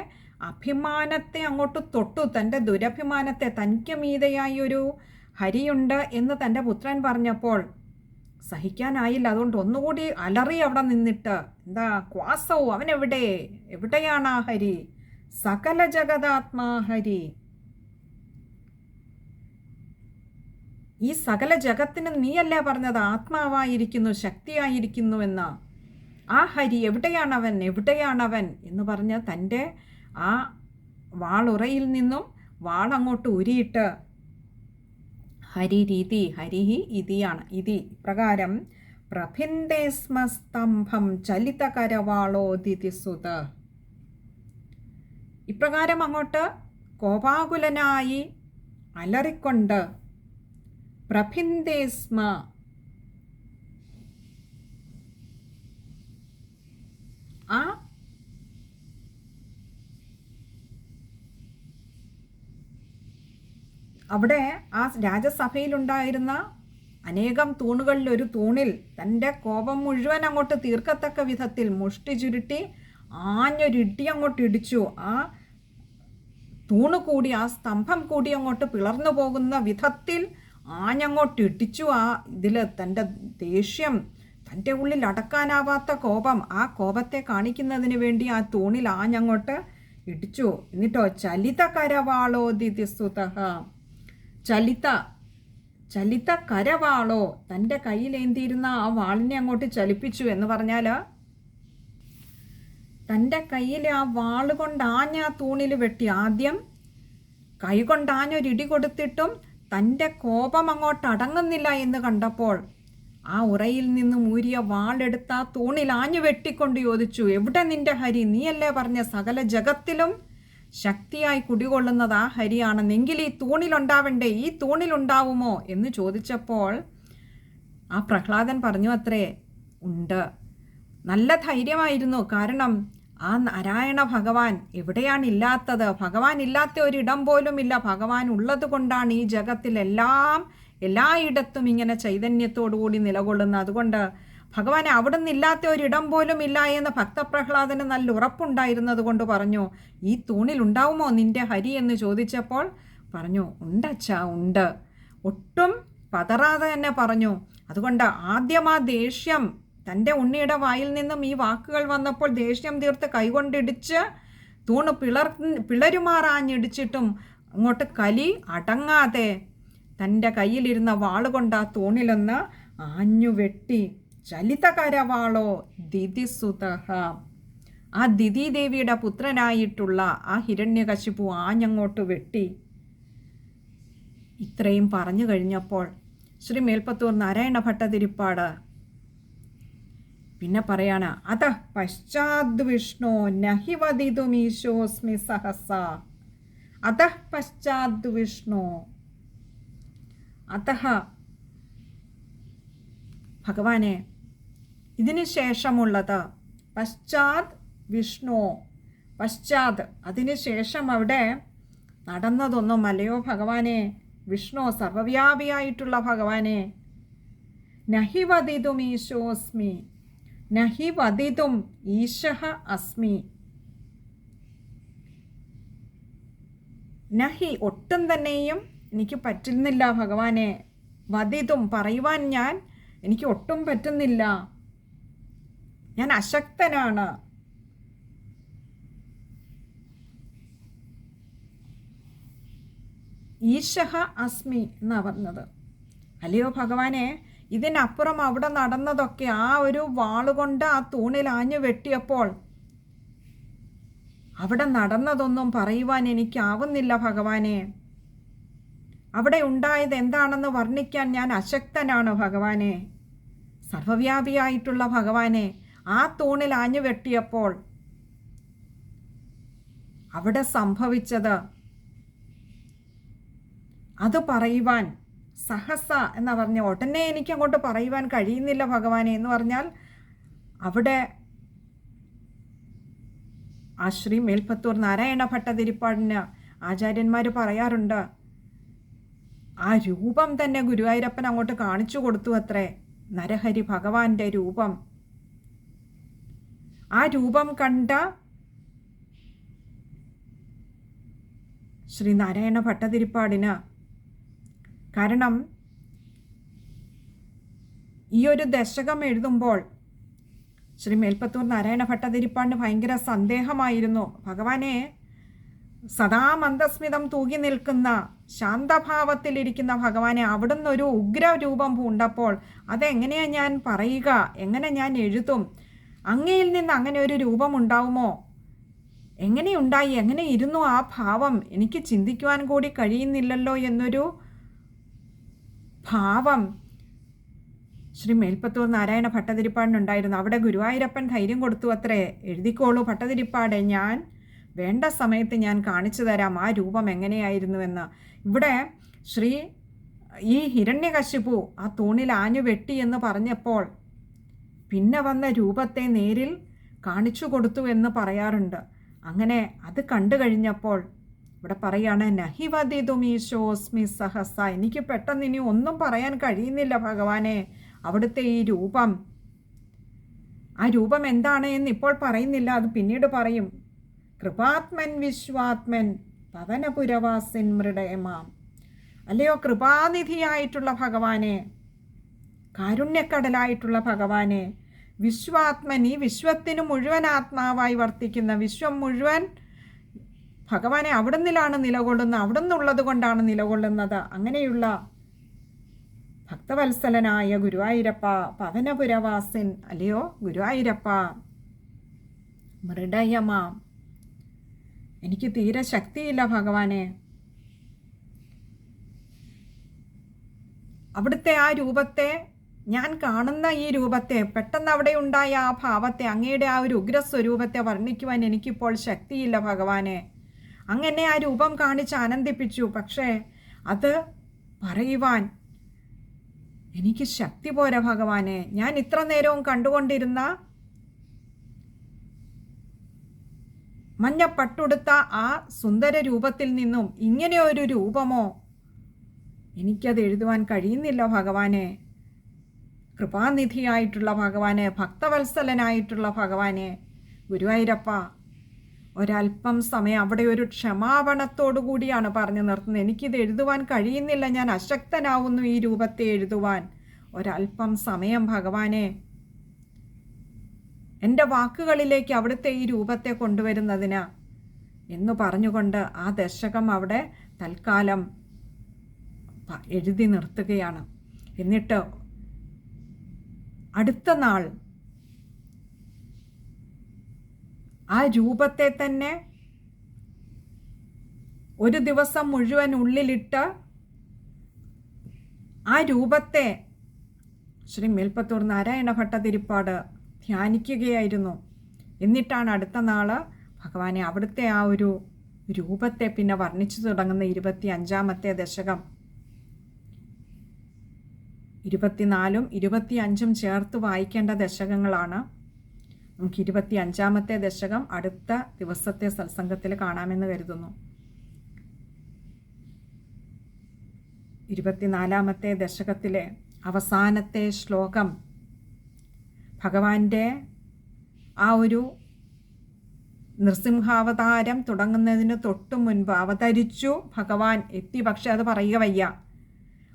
അഭിമാനത്തെ അങ്ങോട്ട് തൊട്ടു. തൻ്റെ ദുരഭിമാനത്തെ, തനിക്ക് മീതയായി ഒരു ഹരിയുണ്ട് എന്ന് തൻ്റെ പുത്രൻ പറഞ്ഞപ്പോൾ സഹിക്കാനായില്ല. അതുകൊണ്ട് ഒന്നുകൂടി അലറി അവിടെ നിന്നിട്ട്, എന്താ ക്വാസൗ, അവൻ എവിടെയാണ് ആ ഹരി? സകല ജഗദാത്മാ ഹരി. ഈ സകല ജഗത്തിന് നീയല്ലേ പറഞ്ഞത് ആത്മാവായിരിക്കുന്നു, ശക്തിയായിരിക്കുന്നു എന്ന്? ആ ഹരി എവിടെയാണവൻ എന്ന് പറഞ്ഞ് തൻ്റെ ആ വാളുറയിൽ നിന്നും വാളങ്ങോട്ട് ഉരിയിട്ട് ഹരിഹി ഇതിയാണ്. ഇതി പ്രകാരം പ്രഭിന്ദേ സ്മ സ്തംഭം ചലിതകരവാളോ ദിതിസുത. ഇപ്രകാരം അങ്ങോട്ട് കോപാകുലനായി അലറിക്കൊണ്ട് പ്രഭിന്ദേ സ്മ, ആ അവിടെ ആ രാജസഭയിലുണ്ടായിരുന്ന അനേകം തൂണുകളിൽ ഒരു തൂണിൽ തൻ്റെ കോപം മുഴുവൻ അങ്ങോട്ട് തീർക്കത്തക്ക വിധത്തിൽ മുഷ്ടി ചുരുട്ടി ആഞ്ഞൊരിടി അങ്ങോട്ട് ഇടിച്ചു. ആ തൂണ് കൂടി, ആ സ്തംഭം കൂടി അങ്ങോട്ട് പിളർന്നു പോകുന്ന വിധത്തിൽ ആഞ്ഞങ്ങോട്ട് ഇടിച്ചു. ആ ഇതിൽ തൻ്റെ ദേഷ്യം, തൻ്റെ ഉള്ളിൽ അടക്കാനാവാത്ത കോപം, ആ കോപത്തെ കാണിക്കുന്നതിന് വേണ്ടി ആ തൂണിൽ ആഞ്ഞങ്ങോട്ട് ഇടിച്ചു. എന്നിട്ടോ ചലിത കരവാളോ ദിതിസുതഃ, ചലിത കരവാളോ, തൻ്റെ കയ്യിലേന്തിയിരുന്ന ആ വാളിനെ അങ്ങോട്ട് ചലിപ്പിച്ചു. എന്ന് പറഞ്ഞാൽ തൻ്റെ കയ്യിൽ ആ വാളുകൊണ്ട് ആഞ്ഞ ആ തൂണിൽ വെട്ടി. ആദ്യം കൈ കൊണ്ടാഞ്ഞൊരിടി കൊടുത്തിട്ടും തൻ്റെ കോപം അങ്ങോട്ട് അടങ്ങുന്നില്ല എന്ന് കണ്ടപ്പോൾ ആ ഉറയിൽ നിന്ന് മൂരിയ വാളെടുത്ത ആ തൂണിൽ ആഞ്ഞു വെട്ടിക്കൊണ്ട് ചോദിച്ചു, എവിടെ നിന്റെ ഹരി? നീയല്ലേ പറഞ്ഞ സകല ജഗത്തിലും ശക്തിയായി കുടികൊള്ളുന്നത് ആ ഹരിയാണെന്നെങ്കിൽ ഈ തൂണിലുണ്ടാവണ്ടേ? ഈ തൂണിലുണ്ടാവുമോ എന്ന് ചോദിച്ചപ്പോൾ ആ പ്രഹ്ലാദൻ പറഞ്ഞു അത്രേ, ഉണ്ട്. നല്ല ധൈര്യമായിരുന്നു. കാരണം ആ നാരായണ ഭഗവാൻ എവിടെയാണ് ഇല്ലാത്തത്? ഭഗവാൻ ഇല്ലാത്ത ഒരിടം പോലും ഇല്ല. ഭഗവാൻ ഉള്ളത് കൊണ്ടാണ് ഈ ജഗത്തിലെല്ലാം എല്ലായിടത്തും ഇങ്ങനെ ചൈതന്യത്തോടുകൂടി നിലകൊള്ളുന്നത്. അതുകൊണ്ട് ഭഗവാനെ അവിടെ നിന്നില്ലാത്ത ഒരിടം പോലും ഇല്ല എന്ന് ഭക്തപ്രഹ്ലാദന് നല്ല ഉറപ്പുണ്ടായിരുന്നത് കൊണ്ട് പറഞ്ഞു, ഈ തൂണിലുണ്ടാവുമോ നിന്റെ ഹരി എന്ന് ചോദിച്ചപ്പോൾ പറഞ്ഞു, ഉണ്ടച്ഛാ, ഉണ്ട്. ഒട്ടും പതറാതെ തന്നെ പറഞ്ഞു. അതുകൊണ്ട് ആദ്യം ആ ദേഷ്യം, തൻ്റെ ഉണ്ണിയുടെ വായിൽ നിന്നും ഈ വാക്കുകൾ വന്നപ്പോൾ ദേഷ്യം തീർത്ത് കൈകൊണ്ടിടിച്ച് തൂണ് പിളരുമാറാഞ്ഞിടിച്ചിട്ടും അങ്ങോട്ട് കലി അടങ്ങാതെ തൻ്റെ കയ്യിലിരുന്ന വാളുകൊണ്ട് ആ തൂണിലൊന്ന് ആഞ്ഞു വെട്ടി. ചലിതകരവാളോ ദിതിസുതഃ, ആ ദിതിദേവിയുടെ പുത്രനായിട്ടുള്ള ആ ഹിരണ്യകശിപു ആഞ്ഞങ്ങോട്ട് വെട്ടി. ഇത്രയും പറഞ്ഞു കഴിഞ്ഞപ്പോൾ ശ്രീ മേൽപ്പത്തൂർ നാരായണ ഭട്ടതിരിപ്പാട് പിന്നെ പറയാണ്, അത പശ്ചാദ് വിഷ്ണു നഹി വദിതുമീശോസ്മി സഹസ. അത പശ്ചാദ് വിഷ്ണു, അതഃ ഭഗവാനെ ഇതിന് ശേഷമുള്ളത് പശ്ചാത് വിഷ്ണു. പശ്ചാത് അതിന് ശേഷം അവിടെ നടന്നതൊന്നും അല്ലയോ ഭഗവാനെ? വിഷ്ണു സർവവ്യാപിയായിട്ടുള്ള ഭഗവാനെ, നഹി വദിതും ഈശോസ്മി, നഹി വദിതും ഈശഃ അസ്മി. നഹി ഒട്ടും തന്നെയും എനിക്ക് പറ്റുന്നില്ല ഭഗവാനെ. വദിതും പറയുവാൻ എനിക്ക് ഒട്ടും പറ്റുന്നില്ല. ഞാൻ അശക്തനാണ്. ഈശഃ അസ്മി എന്നാ പറഞ്ഞത്. അല്ലയോ ഭഗവാനെ, ഇതിനപ്പുറം അവിടെ നടന്നതൊക്കെ ആ ഒരു വാളുകൊണ്ട് ആ തൂണിൽ ആഞ്ഞു വെട്ടിയപ്പോൾ അവിടെ നടന്നതൊന്നും പറയുവാൻ എനിക്കാവുന്നില്ല ഭഗവാനെ. അവിടെ ഉണ്ടായത് എന്താണെന്ന് വർണ്ണിക്കാൻ ഞാൻ അശക്തനാണ് ഭഗവാനെ. സർവവ്യാപിയായിട്ടുള്ള ഭഗവാനെ, ആ തൂണിൽ ആഞ്ഞു വെട്ടിയപ്പോൾ അവിടെ സംഭവിച്ചത് അത് പറയുവാൻ സഹസ എന്ന് പറഞ്ഞ ഉടനെ എനിക്കങ്ങോട്ട് പറയുവാൻ കഴിയുന്നില്ല ഭഗവാനെ എന്ന് പറഞ്ഞാൽ, അവിടെ ആ ശ്രീ മേൽപ്പത്തൂർ നാരായണ ഭട്ടതിരിപ്പാടിന് ആചാര്യന്മാർ പറയാറുണ്ട്, ആ രൂപം തന്നെ ഗുരുവായൂരപ്പൻ അങ്ങോട്ട് കാണിച്ചു കൊടുത്തു അത്രേ, നരഹരി ഭഗവാന്റെ രൂപം. ആ രൂപം കണ്ട ശ്രീ നാരായണ ഭട്ടതിരിപ്പാടിന്, കാരണം ഈ ഒരു ദശകം എഴുതുമ്പോൾ ശ്രീ മേൽപ്പത്തൂർ നാരായണ ഭട്ടതിരിപ്പാടിന് ഭയങ്കര സന്ദേഹമായിരുന്നു. ഭഗവാനെ, സദാ മന്ദസ്മിതം തൂകി നിൽക്കുന്ന ശാന്തഭാവത്തിലിരിക്കുന്ന ഭഗവാനെ അവിടുന്ന് ഒരു ഉഗ്രരൂപം പൂണ്ടപ്പോൾ അതെങ്ങനെയാണ് ഞാൻ പറയുക, എങ്ങനെ ഞാൻ എഴുതും? അങ്ങയിൽ നിന്ന് അങ്ങനെ ഒരു രൂപം ഉണ്ടാവുമോ? എങ്ങനെയുണ്ടായി, എങ്ങനെ ഇരുന്നു ആ ഭാവം? എനിക്ക് ചിന്തിക്കുവാൻ കൂടി കഴിയുന്നില്ലല്ലോ എന്നൊരു ഭാവം ശ്രീ മേൽപ്പത്തൂർ നാരായണ ഭട്ടതിരിപ്പാടിനുണ്ടായിരുന്നു. അവിടെ ഗുരുവായൂരപ്പൻ ധൈര്യം കൊടുത്തു അത്രേ, എഴുതിക്കോളൂ ഭട്ടതിരിപ്പാടെ, ഞാൻ വേണ്ട സമയത്ത് ഞാൻ കാണിച്ചു തരാം ആ രൂപം എങ്ങനെയായിരുന്നുവെന്ന്. ഇവിടെ ഈ ഹിരണ്യകശിപു ആ തൂണിൽ ആഞ്ഞു വെട്ടി എന്ന് പറഞ്ഞപ്പോൾ പിന്നെ വന്ന രൂപത്തെ നേരിൽ കാണിച്ചു കൊടുത്തു എന്ന് പറയാറുണ്ട്. അങ്ങനെ അത് കണ്ടു കഴിഞ്ഞപ്പോൾ ഇവിടെ പറയാണ്, നഹിവദിതുമീശോസ്മി സഹസ, എനിക്ക് പെട്ടെന്ന് ഇനി ഒന്നും പറയാൻ കഴിയുന്നില്ല ഭഗവാനെ. അവിടുത്തെ ഈ രൂപം, ആ രൂപം എന്താണ് എന്ന് ഇപ്പോൾ പറയുന്നില്ല, അത് പിന്നീട് പറയും. കൃപാത്മൻ വിശ്വാത്മൻ പവനപുരവാസിൻ മൃഡയമാം, അല്ലയോ കൃപാനിധിയായിട്ടുള്ള ഭഗവാനെ, കാരുണ്യക്കടലായിട്ടുള്ള ഭഗവാനെ, വിശ്വാത്മൻ, ഈ വിശ്വത്തിന് മുഴുവൻ ആത്മാവായി വർത്തിക്കുന്ന, വിശ്വം മുഴുവൻ ഭഗവാനെ അവിടുന്നിലാണ് നിലകൊള്ളുന്നത്, അവിടുന്നുള്ളത് കൊണ്ടാണ് നിലകൊള്ളുന്നത്. അങ്ങനെയുള്ള ഭക്തവത്സലനായ ഗുരുവായൂരപ്പ, പവനപുരവാസിൻ, അല്ലയോ ഗുരുവായൂരപ്പ, മൃഡയമാം, എനിക്ക് തീരെ ശക്തിയില്ല ഭഗവാനെ. അവിടുത്തെ ആ രൂപത്തെ, ഞാൻ കാണുന്ന ഈ രൂപത്തെ, പെട്ടെന്ന് അവിടെ ഉണ്ടായ ആ ഭാവത്തെ, അങ്ങയുടെ ആ ഒരു ഉഗ്രസ്വരൂപത്തെ വർണ്ണിക്കുവാൻ എനിക്കിപ്പോൾ ശക്തിയില്ല ഭഗവാനെ. അങ്ങനെ ആ രൂപം കാണിച്ച് ആനന്ദിപ്പിച്ചു, പക്ഷേ അത് പറയുവാൻ എനിക്ക് ശക്തി പോരാ ഭഗവാനെ. ഞാൻ ഇത്ര നേരവും കണ്ടുകൊണ്ടിരുന്ന മഞ്ഞപ്പട്ടുടുത്ത ആ സുന്ദര രൂപത്തിൽ നിന്നും ഇങ്ങനെ ഒരു രൂപമോ, എനിക്കത് എഴുതുവാൻ കഴിയുന്നില്ല ഭഗവാനെ. കൃപാനിധിയായിട്ടുള്ള ഭഗവാനെ, ഭക്തവത്സലനായിട്ടുള്ള ഭഗവാനെ, ഗുരുവായൂരപ്പ, ഒരല്പം സമയം അവിടെ ഒരു ക്ഷമാപണത്തോടു കൂടിയാണ് പറഞ്ഞു നിർത്തുന്നത്. എനിക്കിത് എഴുതുവാൻ കഴിയുന്നില്ല, ഞാൻ അശക്തനാവുന്നു ഈ രൂപത്തെ എഴുതുവാൻ. ഒരല്പം സമയം ഭഗവാനെ, എൻ്റെ വാക്കുകളിലേക്ക് അവിടുത്തെ ഈ രൂപത്തെ കൊണ്ടുവരുന്നതിന് എന്ന് പറഞ്ഞുകൊണ്ട് ആ ദശകം അവിടെ തൽക്കാലം എഴുതി നിർത്തുകയാണ്. എന്നിട്ട് അടുത്ത നാൾ ആ രൂപത്തെ തന്നെ ഒരു ദിവസം മുഴുവൻ ഉള്ളിലിട്ട് ആ രൂപത്തെ ശ്രീ മേൽപ്പത്തൂർ നാരായണ ഭട്ടതിരിപ്പാട് ധ്യാനിക്കുകയായിരുന്നു. എന്നിട്ടാണ് അടുത്ത നാള് ഭഗവാനെ അവിടുത്തെ ആ ഒരു രൂപത്തെ പിന്നെ വർണ്ണിച്ചു തുടങ്ങുന്ന 25-ാമത്തെ ദശകം. 24-ഉം 25-ഉം ചേർത്ത് വായിക്കേണ്ട ദശകങ്ങളാണ്. നമുക്ക് 25-ാമത്തെ ദശകം അടുത്ത ദിവസത്തെ സത്സംഗത്തിൽ കാണാമെന്ന് കരുതുന്നു. 24-ാമത്തെ ദശകത്തിലെ അവസാനത്തെ ശ്ലോകം ഭഗവാന്റെ ആ ഒരു നൃസിംഹാവതാരം തുടങ്ങുന്നതിന് തൊട്ടു മുൻപ് അവതരിച്ചു ഭഗവാൻ എത്തി, പക്ഷെ അത് പറയുക വയ്യ,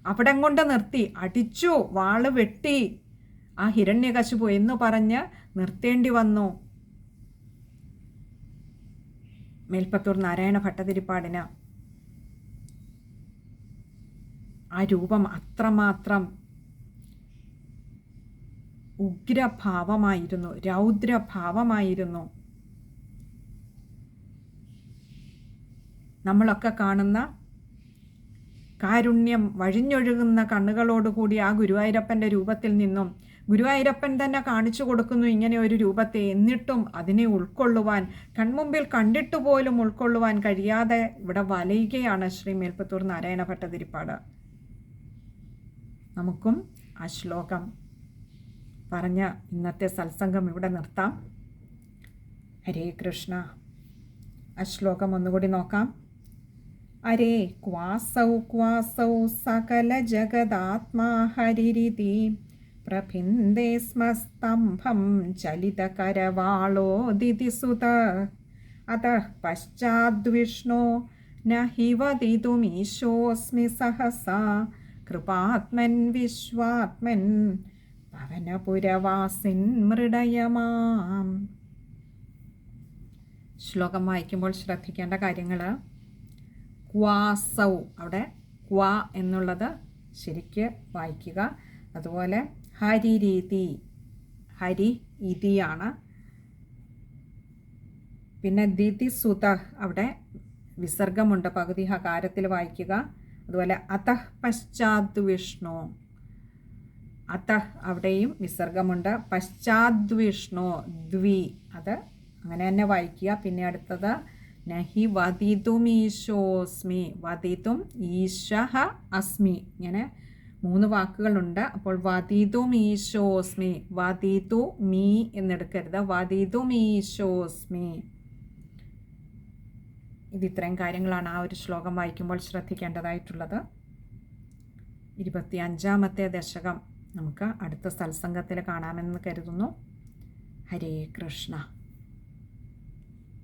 അവിടം കൊണ്ട് നിർത്തി, അടിച്ചു, വാള് വെട്ടി ആ ഹിരണ്യകശിപു എന്ന് പറഞ്ഞ് നിർത്തേണ്ടി വന്നു മേൽപ്പത്തൂർ നാരായണ ഭട്ടതിരിപ്പാടിന്. ആ രൂപം അത്രമാത്രം ഉഗ്രഭാവമായിരുന്നു, രൗദ്രഭാവമായിരുന്നു. നമ്മളൊക്കെ കാണുന്ന കാരുണ്യം വഴിഞ്ഞൊഴുകുന്ന കണ്ണുകളോടുകൂടി ആ ഗുരുവായൂരപ്പൻ്റെ രൂപത്തിൽ നിന്നും ഗുരുവായൂരപ്പൻ തന്നെ കാണിച്ചു കൊടുക്കുന്നു ഇങ്ങനെ ഒരു രൂപത്തെ. എന്നിട്ടും അതിനെ ഉൾക്കൊള്ളുവാൻ, കൺമുമ്പിൽ കണ്ടിട്ട് പോലും ഉൾക്കൊള്ളുവാൻ കഴിയാതെ ഇവിടെ വലയുകയാണ് ശ്രീ മേൽപ്പത്തൂർ നാരായണ ഭട്ടതിരിപ്പാട്. നമുക്കും ആ ശ്ലോകം പറഞ്ഞ് ഇന്നത്തെ സത്സംഗം ഇവിടെ നിർത്താം. ഹരേ കൃഷ്ണ. ആ ശ്ലോകം ഒന്നുകൂടി നോക്കാം. അരേ ക്വാസൗ സകല ജഗദാത്മാ ഹരിരിതി പ്രഭിന്ദേ സ്മസ്തംഭം ചലിതകരവാളോ ദിതിസുത അതഃ പശ്ചാദ്വിഷ്ണോ ന ഹി വദിതുമീശോസ്മി സഹസാ കൃപാത്മൻ വിശ്വാത്മൻ പവനപുരവാസിൻ മൃഡയമാം. ശ്ലോകം വായിക്കുമ്പോൾ ശ്രദ്ധിക്കേണ്ട കാര്യങ്ങൾ: ക്വാസൗ, അവിടെ ക്വാ എന്നുള്ളത് ശരിക്ക് വായിക്കുക. അതുപോലെ ഹരിരീതി, ഹരി ഇതിയാണ്. പിന്നെ ദിതിസുത, അവിടെ വിസർഗമുണ്ട്, പകുതി ഹകാരത്തിൽ വായിക്കുക. അതുപോലെ അതഃ പശ്ചാദ് വിഷ്ണു, അതഃ അവിടെയും വിസർഗമുണ്ട്. പശ്ചാദ് വിഷ്ണു, ദ്വി, അത് അങ്ങനെ തന്നെ വായിക്കുക. പിന്നെ അടുത്തത് നഹി വദിതും ഈശോസ്മി, വദിതും ഈശഃ അസ്മി, ഇങ്ങനെ 3 വാക്കുകളുണ്ട്. അപ്പോൾ വദിതും ഈശോസ്മി, വദിതു മീ എന്നെടുക്കരുത്, വദിതും ഈശോസ്മി. ഇത് ഇത്രയും കാര്യങ്ങളാണ് ആ ഒരു ശ്ലോകം വായിക്കുമ്പോൾ ശ്രദ്ധിക്കേണ്ടതായിട്ടുള്ളത്. 25ാമത്തെ ദശകം നമുക്ക് അടുത്ത സത്സംഗത്തിൽ കാണാമെന്ന് കരുതുന്നു. ഹരേ കൃഷ്ണ.